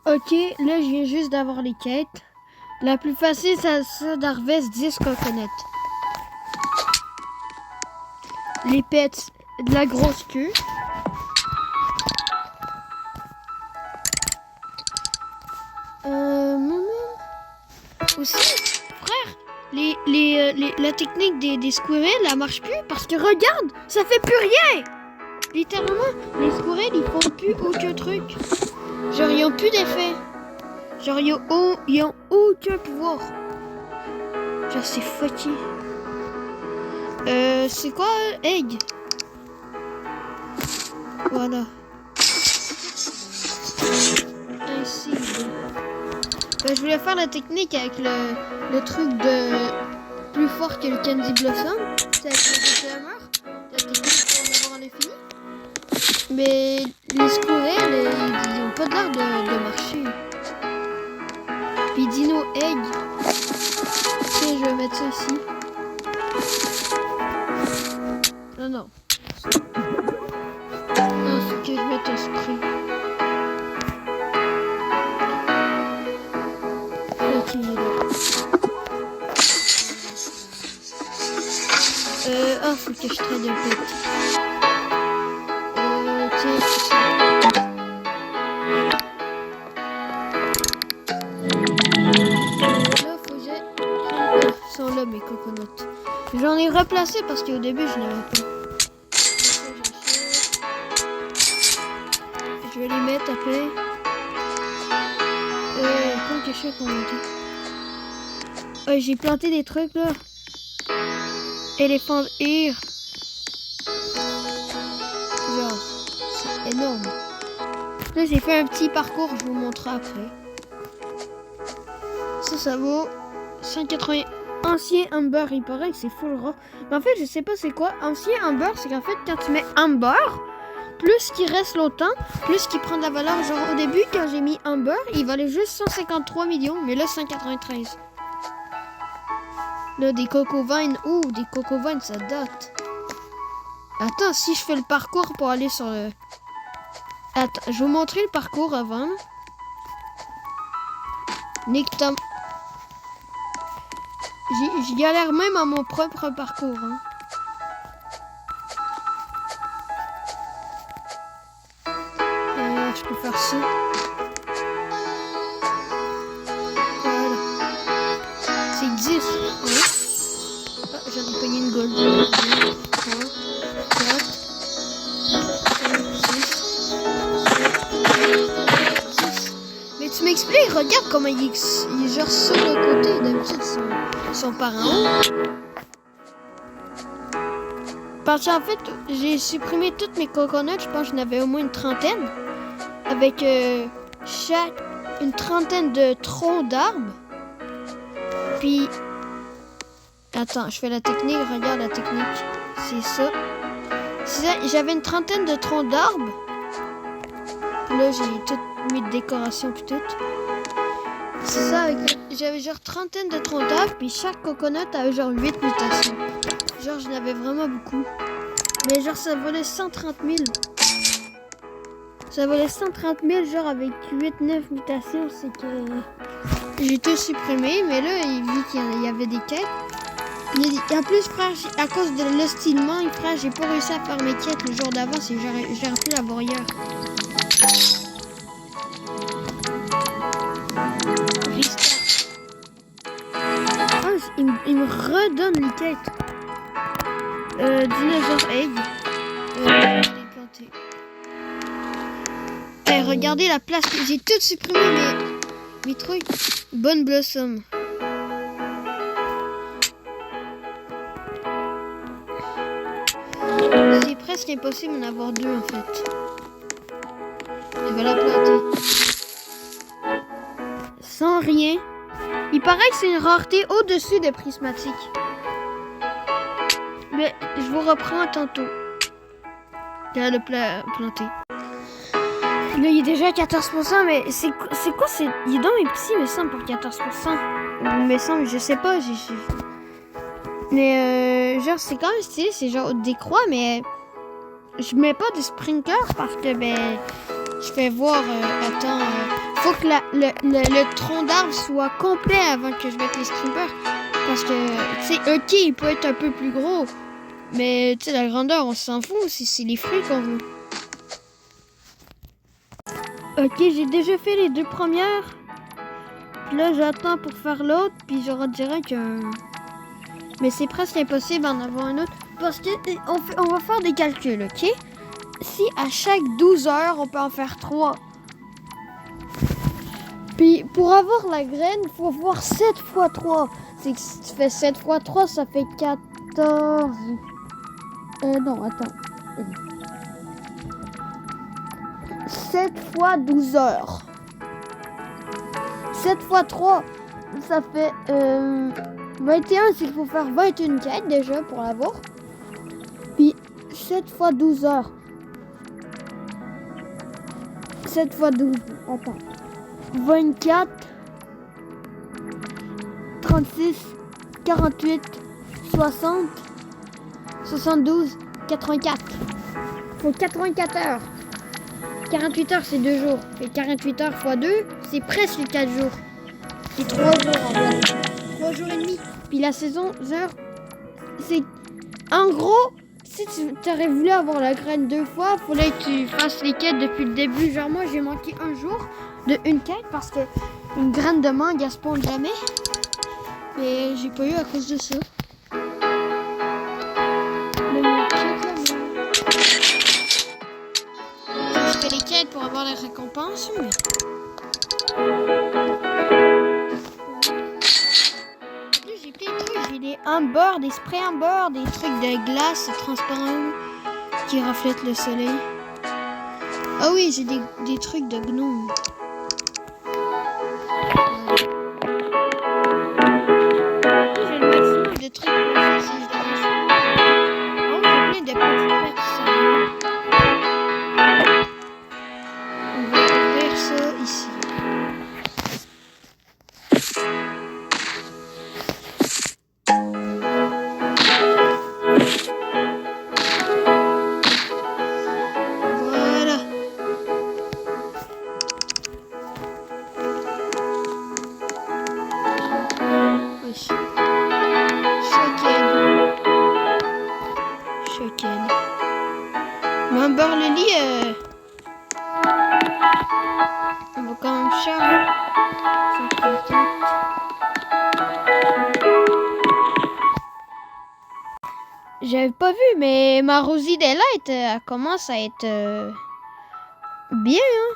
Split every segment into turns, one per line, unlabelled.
Ok, là je viens juste d'avoir les quêtes. La plus facile, c'est d'harvest 10 coconuts. Les pets, de la grosse queue. Aussi, frère, la technique des squirrels, elle marche plus parce que regarde, ça fait plus rien. Littéralement, les squirrels, ils font plus aucun truc. Genre, ils ont plus d'effet. Genre, ils ont aucun pouvoir. Genre, c'est fucké. C'est quoi, egg? Voilà. Ainsi. Je voulais faire la technique avec le truc de plus fort que le Candy Blossom. C'est avec le DPMR. La technique pour en avoir l'infini. Mais les squirrels, ils ont pas l'air de marcher. Puis Dino Egg. Tiens, je vais mettre ça ici. Non, non. Non, faut que je mette un spray. Ok, il est là. Faut que je trade un peu. Tiens. Là, faut que j'ai... Ils sont là, mes coconuts. J'en ai replacé parce qu'au début, je n'avais pas. Je vais les mettre après. Comment que je fais pour monter? J'ai planté des trucs là. Elephant Ear. Genre, c'est énorme. Là, j'ai fait un petit parcours, je vous montrerai après. Ça vaut 180. Ancien Amber, il paraît que c'est full rare. Mais en fait, je sais pas c'est quoi. Ancien Amber, c'est qu'en fait, quand tu mets Amber, plus qu'il reste longtemps, plus qu'il prend de la valeur. Genre au début, quand j'ai mis Amber, il valait juste 153 millions, mais là 193. Là, des Coco Vines. Ouh, des Coco Vines, ça date. Attends, si je fais le parcours pour aller sur le... Attends, je vais vous montrer le parcours avant. Nick Tom. J'y galère même à mon propre parcours. Hein. Je peux faire ça. Voilà. C'est 10. Ouais. Ah, j'en ai pogné une gold. 2, 3, 4, 5, 6. Mais tu m'expliques, regarde comment il est genre sur le côté. D'habitude, ils sont par en haut. Parce qu'en fait, j'ai supprimé toutes mes coconuts. Je pense que j'en avais au moins une trentaine. Avec une trentaine de troncs d'arbres. Puis, attends, je fais la technique. Regarde la technique. C'est ça. J'avais une trentaine de troncs d'arbres. Puis là, j'ai toutes mes décorations puis tout. C'est ça. J'avais genre trentaine de troncs d'arbres. Puis chaque coconut avait genre 8 mutations. Genre, j'en avais vraiment beaucoup. Mais genre, ça valait 130 000. Ça valait 130 000, genre avec 8-9 mutations, c'est que j'ai tout supprimé, mais là, vu qu'il y avait des quêtes. Et en plus, frère, à cause de l'hostilement, frère, j'ai pas réussi à faire mes quêtes le jour d'avant, j'aurais pu l'avoir hier. Restart. Ah, il me redonne les quêtes. Dinosaur Egg. Je l'ai planté. Regardez la place, j'ai tout supprimé mes trucs. Bonne Blossom. C'est presque impossible d'en avoir deux en fait. Je vais la planter. Sans rien. Il paraît que c'est une rareté au-dessus des prismatiques. Mais je vous reprends tantôt. Là, le planter. Là, il est déjà à 14%, mais c'est quoi? Il est dans mes petits, me semble, pour 14%. Me semble, je sais pas. Mais, genre, c'est quand même stylé. C'est genre des croix, mais je mets pas de sprinkler parce que, ben, je fais voir. Attends, faut que le tronc d'arbre soit complet avant que je mette les strippers. Parce que, tu sais, ok, il peut être un peu plus gros. Mais, tu sais, la grandeur, on s'en fout. C'est les fruits qu'on veut. Ok, j'ai déjà fait les 2 premières. Puis là, j'attends pour faire l'autre. Puis je redirai que... Mais c'est presque impossible d'en avoir un autre. Parce que on va faire des calculs, ok? Si à chaque 12 heures, on peut en faire 3. Puis pour avoir la graine, il faut avoir 7 fois 3. C'est que si tu fais 7 fois 3, ça fait 14. Non, attends. 7 fois 12 heures. 7 fois 3, ça fait 21. C'est qu'il faut faire 21 quêtes déjà pour l'avoir. Puis 7 fois 12 heures. 7 fois 12. Attends. 24. 36. 48. 60. 72. 84. Faut 84 heures. 48 heures, c'est 2 jours. Et 48 heures fois 2, c'est presque 4 jours. C'est 3 jours en fait. 3 jours et demi. Puis la saison, heures, c'est... En gros, si tu aurais voulu avoir la graine 2 fois, il fallait que tu fasses les quêtes depuis le début. Genre moi, j'ai manqué un jour de une quête parce que une graine de mangue, elle spawn jamais. Mais j'ai pas eu à cause de ça. Je fais les quêtes pour avoir les récompenses, mais... J'ai plein de trucs. J'ai des Amber, des sprays Amber, des trucs de glace transparents qui reflètent le soleil. Ah oui, j'ai des trucs de gnome. J'ai le maximum de trucs pour faire si je dérange. Oh, j'ai plein de petites personnes. On va ouvrir ça ici. Voilà. Oui. Choquette. Amber Lily, on va quand même cher. 134. J'avais pas vu, mais ma Rosie Delight, elle commence à être bien, hein?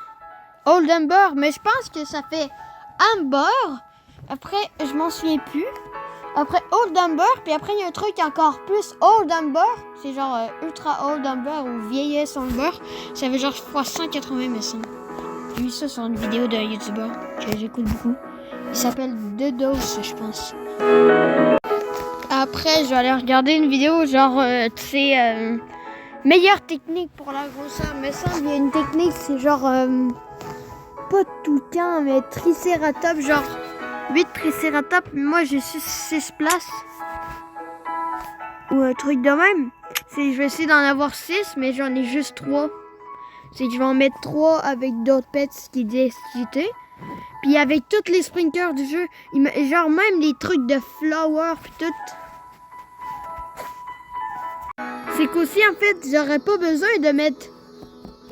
Old Amber, mais je pense que ça fait Amber. Après, je m'en souviens plus. Après Old Amber, puis après il y a un truc encore plus Old Amber. C'est genre Ultra Old Amber ou Vieillesse Amber. Ça fait genre fois 180 mais ça. J'ai vu ça sur une vidéo d'un YouTuber que j'écoute beaucoup. Il s'appelle The Dose, je pense. Après, je vais aller regarder une vidéo genre, tu sais, meilleure technique pour la grosseur. Mais ça, il y a une technique, c'est genre, pas toucan, mais Triceratops, genre 8 Triceratops. Moi, j'ai 6 places. Ou un truc de même. Je vais essayer d'en avoir 6, mais j'en ai juste 3. C'est que je vais en mettre 3 avec d'autres pets qui disent citer. Puis avec tous les sprinklers du jeu, genre même les trucs de flower puis tout. C'est qu'aussi en fait, j'aurais pas besoin de mettre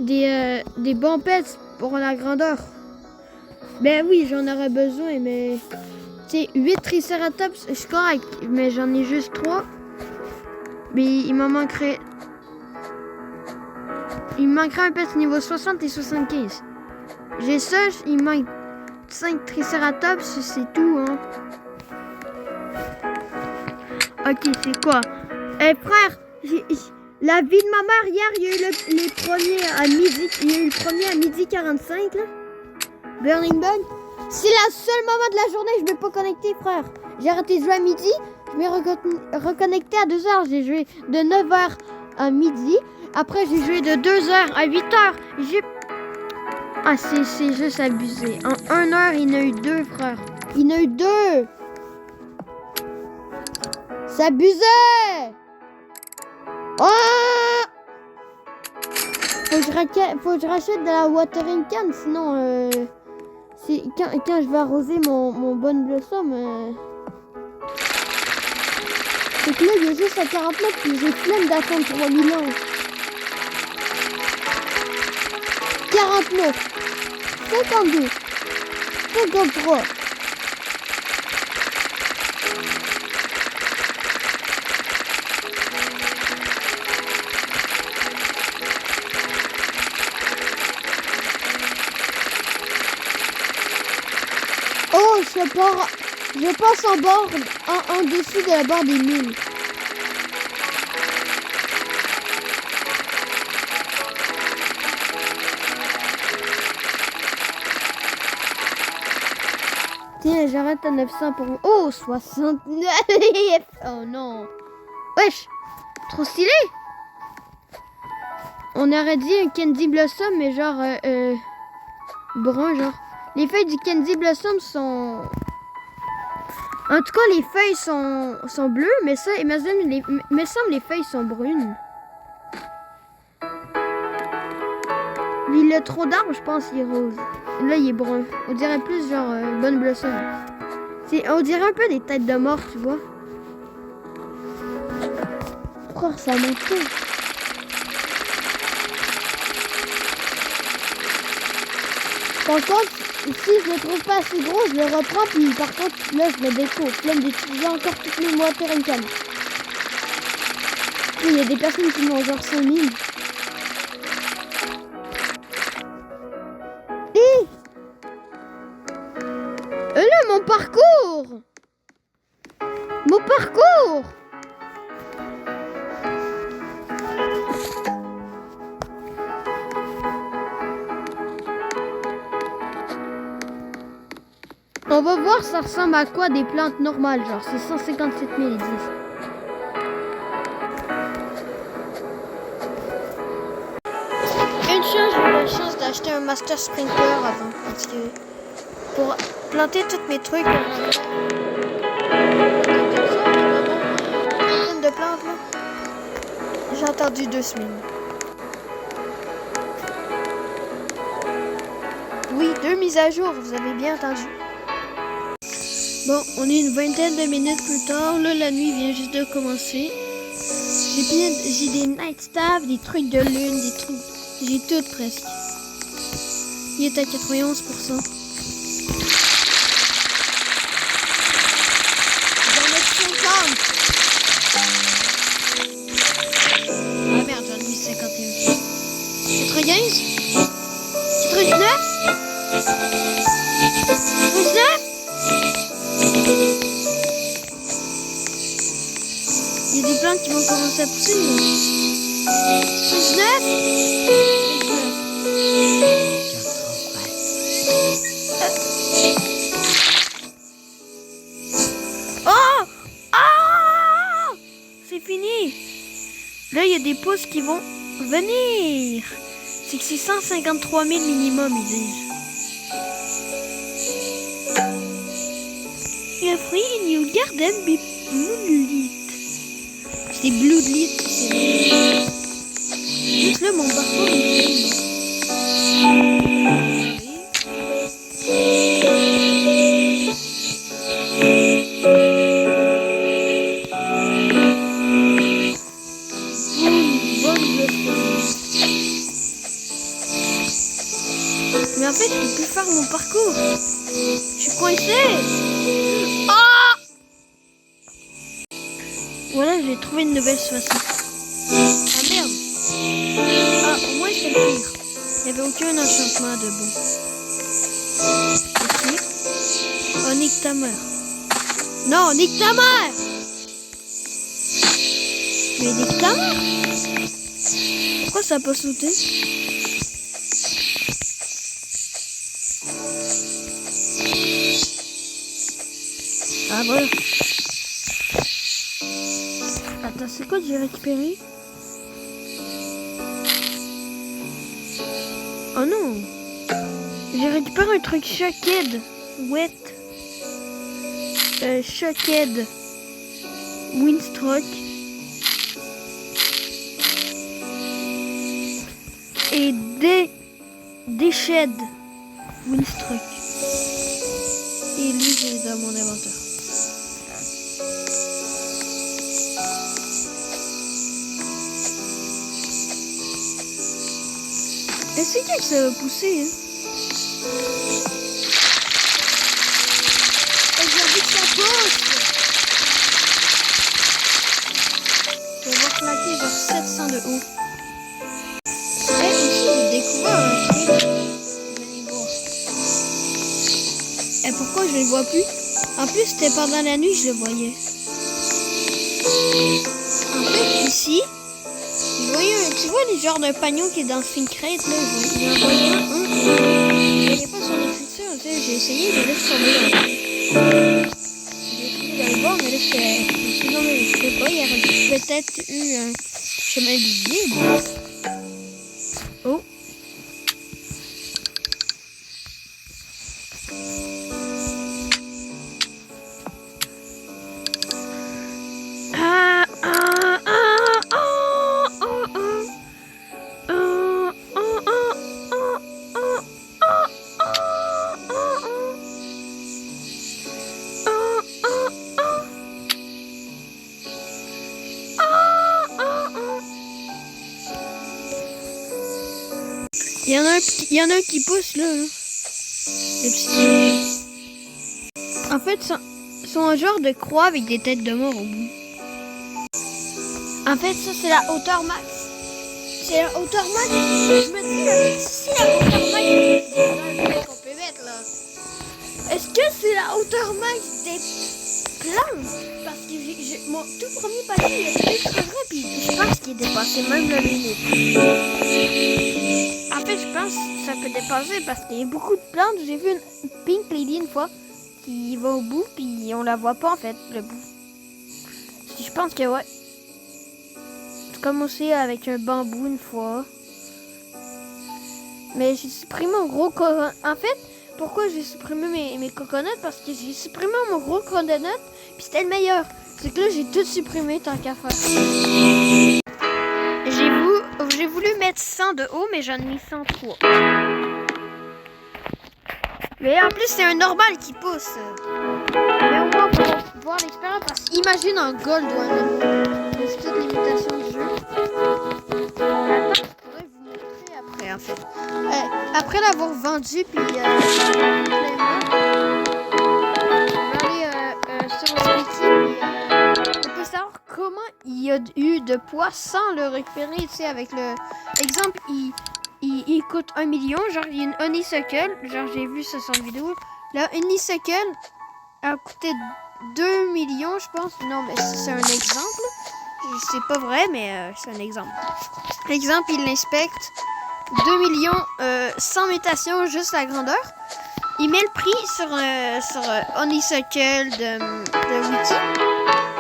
des bons pets pour la grandeur. Ben oui, j'en aurais besoin, mais tu sais, 8 Triceratops, je suis correct, mais j'en ai juste 3. Mais il m'en manquerait. Il me manquerait un pet niveau 60 et 75. J'ai ça, il me manque 5 Triceratops, c'est tout, hein. Ok, c'est quoi? Frère, la vie de ma mère, hier, il y a eu le premier à midi. Il y a eu le premier à midi 45, là. Burning Bun. C'est la seule moment de la journée que je ne vais pas connecter, frère. J'ai arrêté de jouer à midi. Je vais reconnecter à 2h. J'ai joué de 9h à midi. Après, j'ai joué de 2h à 8h. Ah, c'est juste abusé. En 1 heure, il y en a eu 2, frère. Il y en a eu 2. C'est abusé. Oh! Faut que je rachète de la watering can, sinon quand je vais arroser mon bonne blossom, c'est que là, il est juste à 49, puis j'ai flemme d'attendre 3000 ans. 49, 52, 53. Oh, je passe en bord, en dessous de la barre des 1000. Tiens, j'arrête à 900 pour... Oh, 69. Oh non. Wesh, trop stylé. On aurait dit un Candy Blossom, mais genre brun, genre. Les feuilles du Candy Blossom sont... En tout cas, les feuilles sont bleues, mais ça, il me semble les feuilles sont brunes. Le tronc d'arbre, je pense, il est rose. Là, il est brun. On dirait plus genre bonne blossom. On dirait un peu des têtes de mort, tu vois. Frère, ça monte tout. Par contre, si je le trouve pas assez gros, je le reprends, puis par contre, là, je le déco. Flemme d'utiliser encore toutes mes water and can. Il y a des personnes qui m'ont genre 5000. Là, mon parcours! Mon parcours! On va voir ça ressemble à quoi des plantes normales, genre c'est 157 000 ils disent. Une chance, j'ai eu la chance d'acheter un Master Sprinkler avant, parce que pour planter tous mes trucs, de plantes là, j'ai attendu 2 semaines. Oui, 2 mises à jour, vous avez bien entendu. Bon, on est une vingtaine de minutes plus tard. Là, la nuit vient juste de commencer. J'ai des night staff, des trucs de lune, des trucs... J'ai tout presque. Il est à 91%. J'en ai 50. Ah merde, j'en ai mis 51. 95? 99? 99? Il y a des plantes qui vont commencer à pousser. 19. Oh! Ah! C'est fini. Là, il y a des pousses qui vont venir. C'est que c'est 153 000 minimum, ils disent. Et après, il y a Garden Moonlit. C'est Bloodlit, c'est juste là, mon parcours est mais en fait, je peux plus faire mon parcours. Je suis coincé. Ah! Voilà, j'ai trouvé une nouvelle façon. Ah merde. Ah, au moins c'est le pire. Il n'y avait aucun enchantement de bon. Ok. Oh, nique ta mère. Non, nique ta mère. Mais nique ta mère. Pourquoi ça n'a pas sauté? Ah voilà. Attends, c'est quoi que j'ai récupéré? Oh non! J'ai récupéré un truc Shocked Wet. Shocked Windstroke. Et Déched Windstroke. Et lui, j'ai dans mon inventaire. Est-ce que ça va pousser, hein? Et j'ai envie que ça pousse! Je vais voir claquer genre 700 de haut. Et aussi, j'ai découvert un truc. Vous allez voir. Et pourquoi je ne le vois plus? En plus, c'était pendant la nuit, je le voyais. En fait, ici, je voyais tu vois les genres de pagnon qui est dans Syncrate, là, je voyais un. Je voyais pas son écriture, tu sais, j'ai essayé de laisser tomber. J'ai essayé d'aller voir, mais là, je non, mais je sais pas, il y aurait peut-être eu un chemin visible. Oh. Il y en a un qui pousse là. Les petits. En fait, sont un genre de croix avec des têtes de mort au bout. En fait, ça c'est la hauteur max. C'est la hauteur max. Je me dis, c'est la hauteur max qu'on peut mettre là. Est-ce que c'est la hauteur max des plantes? Parce que mon tout premier palier il est ultra grand puis je pense qu'il est dépassé même la limite. En fait, je pense que ça peut dépasser parce qu'il y a beaucoup de plantes. J'ai vu une pink lady une fois qui va au bout puis on la voit pas en fait, le bout. Je pense que ouais. J'ai commencé avec un bambou une fois. Mais j'ai supprimé mon gros coconut. En fait, pourquoi j'ai supprimé mes coconuts? Parce que j'ai supprimé mon gros coconut puis c'était le meilleur. C'est que là, j'ai tout supprimé tant qu'à faire. J'ai voulu mettre 100 de haut, mais j'en ai mis 103. Mais en plus, c'est un normal qui pousse. Mais au moins, pour voir l'expérience, parce qu'imagine un gold one. C'est toute l'imitation du jeu. Attends, je pourrais vous montrer après, en fait. Après l'avoir vendu, puis je vais aller sur le wiki, on peut savoir comment il y a eu de poids sans le récupérer, tu sais, avec le... Exemple, il coûte 1 million, genre il y a une honeysuckle, genre j'ai vu ça sur une vidéo, la honeysuckle a coûté 2 millions, je pense. Non, mais c'est un exemple. C'est pas vrai, mais c'est un exemple. Exemple, il l'inspecte, 2 millions, sans mutation, juste la grandeur. Il met le prix sur honeysuckle de Wiki.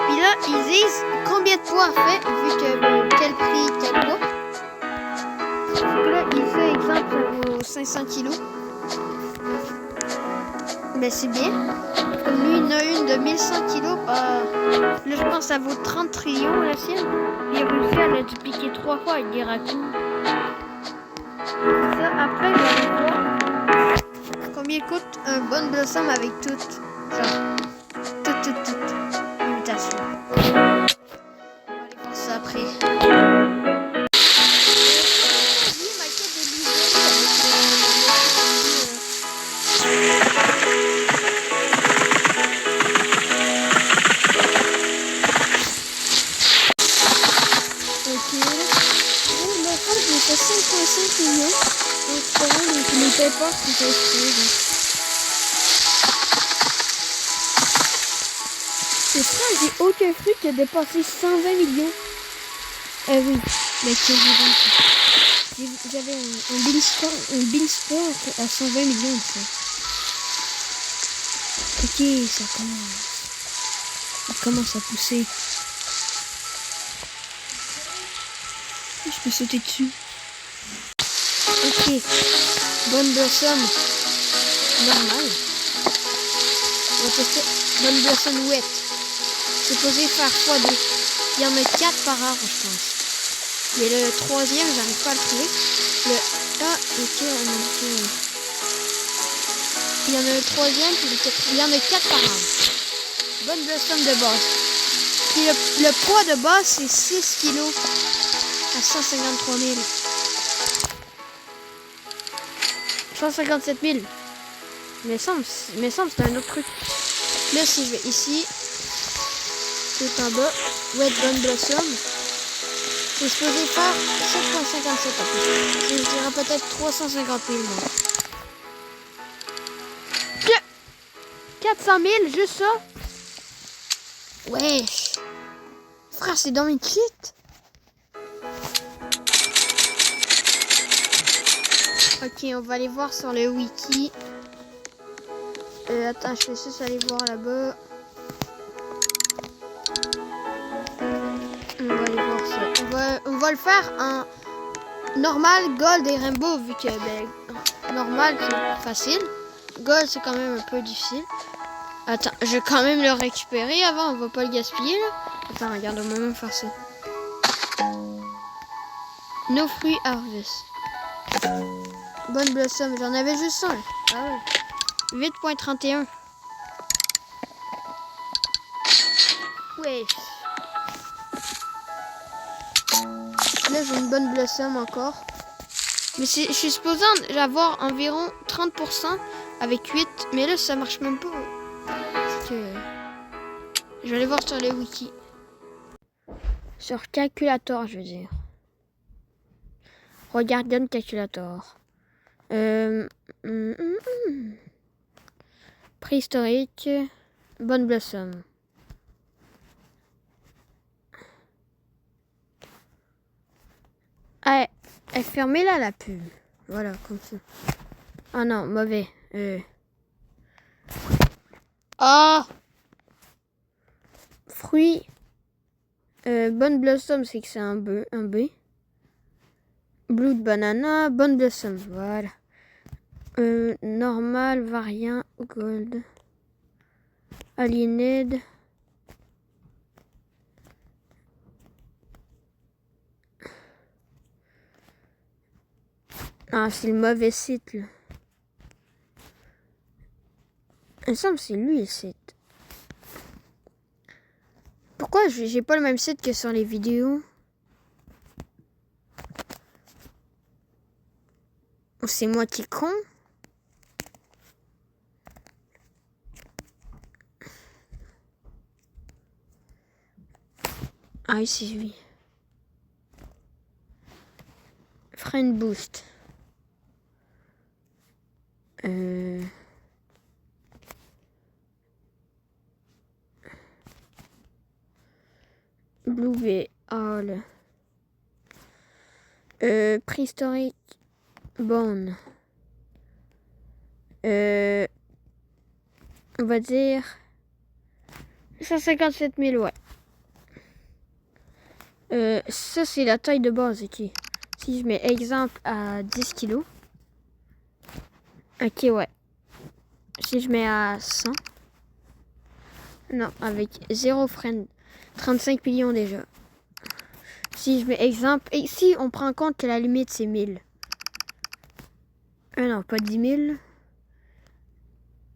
Puis là, ils disent combien de poids fait, vu que quel prix, quel poids. Donc là, il fait exemple, ça vaut 500 kilos. Ben c'est bien. Comme lui, il en a une de 1100 kilos. Là, je pense que ça vaut 30 trillions la sienne. Il a réussi à la dupliquer 3 fois avec des raccoons. Ça, après, je vais voir combien coûte un bon blossom avec tout. Genre, toute imitation. On va aller voir ça après. fait 5,5 millions en espérant donc il ne paie pas ce qu'il c'est ça, j'ai aucun fruit qui a dépassé 120 millions. Oui, mais que j'avais un Beanstalk à 120 millions. Ça. Ok, ça commence. Ça commence à pousser. Je peux sauter dessus. Ok. Bonne blossom. Normal. On va tester. Bonne blossom wet. C'est posé faire x2. Il y en a 4 par arbre, je pense. Mais le troisième, j'arrive pas à le trouver. Le A, ok, on a dit. il y en a un troisième, puis il y en a 4 par arbre. Bonne blossom de base. Puis le poids de base, c'est 6 kilos à 153 000. 157 000. Mais semble c'est un autre truc. Là, si je vais ici, tout en bas, Wet Bonne Blossom, c'est supposé faire 7,57 à peu près. Je dirais peut-être 350 000. Non. 400 000, juste ça? Wesh! Frère, c'est dans une cheat! Ok, on va aller voir sur le wiki. Attends, je vais juste aller voir là-bas. On va aller voir ça. On va le faire en normal, gold et rainbow, vu que normal c'est facile. Gold c'est quand même un peu difficile. Attends, je vais quand même le récupérer avant, on va pas le gaspiller là. Attends, regarde, on va même faire ça. No fruits harvest. Bonne blossom, j'en avais juste 100. Ah ouais. 8.31. Wesh. Là, j'ai une bonne blossom encore. Mais je suis supposé avoir environ 30% avec 8. Mais là, ça marche même pas. Parce que... Je vais aller voir sur le wiki. Sur calculator, je veux dire. Regarde calculator. Préhistorique. Bonne blossom. Ah, elle fermée là la pub. Voilà, comme ça. Ah non, mauvais. Ah! Fruits. Bonne blossom, c'est que c'est un B. Blue de banana, bonne blossom. Voilà. Normal, variant, gold. Aliened. Ah, c'est le mauvais site, là. Il me semble que c'est lui, le site. Pourquoi j'ai pas le même site que sur les vidéos? Ou c'est moi qui est con? Ah oui, c'est lui. Friend boost. Blue All. Préhistorique. Bone. On va dire 157 000, ouais. Ça, c'est la taille de base, ok. Si je mets exemple à 10 kilos. Ok, ouais. Si je mets à 100. Non, avec 0 friend. 35 millions déjà. Si je mets exemple. Et si on prend en compte que la limite c'est 1000. Non, pas 10 000.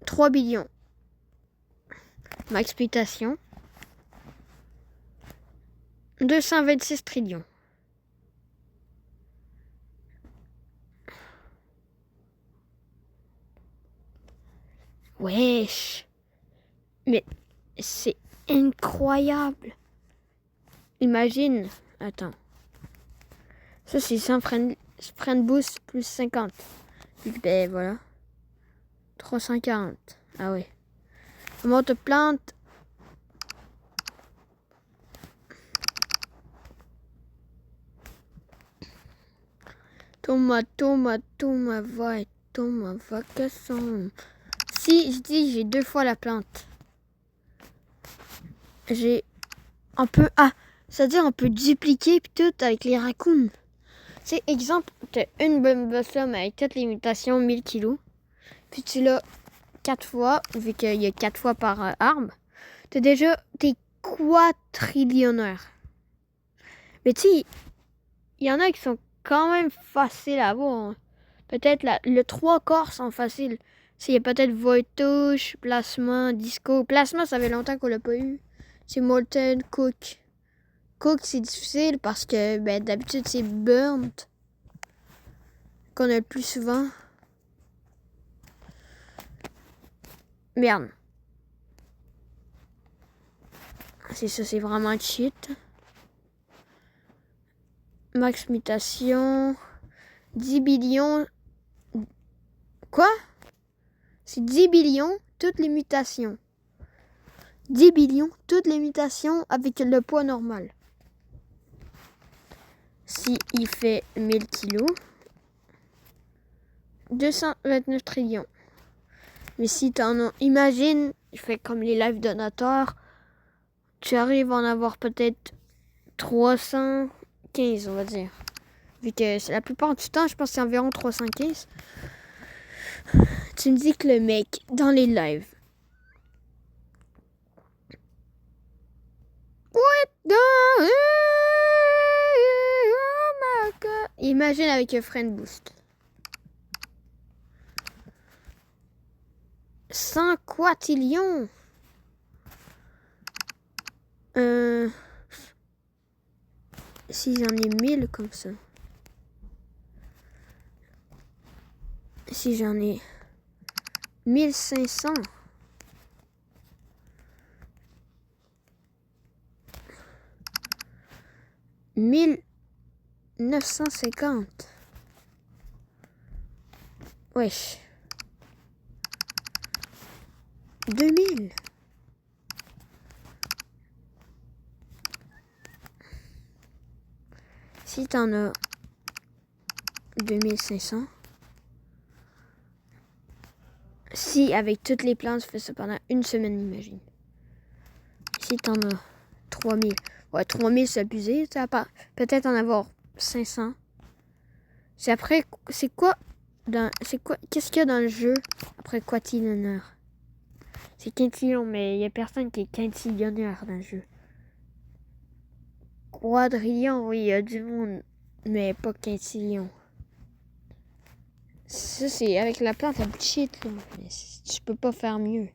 3 billions. Ma explication. 226 trillions. Wesh. Mais c'est incroyable. Imagine. Attends. Ça, c'est 100 friend boost plus 50. Ben voilà. 340. Ah ouais. Comment te plante? Tomate, vacation. Si je dis j'ai 2 fois la plante. On peut on peut dupliquer puis tout avec les raccoons. C'est exemple, t'as une bonne blossom avec toutes les mutations 1000 kilos. Puis tu l'as 4 fois, vu qu'il y a 4 fois par arbre. T'es quadrillionnaire. Mais tu sais, il y en a qui sont quand même faciles à avoir. Hein. Peut-être le 3 quarts sont faciles. S'il y a peut-être Voltouche, Plasma, Disco. Plasma, ça fait longtemps qu'on l'a pas eu. C'est Molten, Cook. Cook, c'est difficile parce que d'habitude, c'est Burnt qu'on a le plus souvent. Merde. C'est ça, c'est vraiment cheat. Max mutation. 10 billions. Quoi? C'est 10 billions, toutes les mutations. 10 billions, toutes les mutations avec le poids normal. Si il fait 1000 kilos, 229 trillions. Mais si t'en as, imagine, je fais comme les live donateurs, tu arrives à en avoir peut-être 315, on va dire. Vu que la plupart du temps, je pense que c'est environ 315. Tu me dis que le mec, dans les lives, what the... Oh my god. Imagine avec un friend boost. 100 quatillions. Si j'en ai 1000 comme ça. Si j'en ai 1500. 1950. Wesh. 2000. Si t'en as 2500. Si avec toutes les plantes, tu fais ça pendant une semaine, imagine. Si t'en as 3000. Ouais, 3000 c'est abusé. Tu vas peut-être en avoir 500. C'est après, qu'est-ce qu'il y a dans le jeu après quatillionnaire? C'est quintillon, mais il y a personne qui est quintillionnaire dans le jeu. Quadrillion, oui, il y a du monde, mais pas quintillion. Ça, c'est avec la plante à cheat, là. Tu peux pas faire mieux.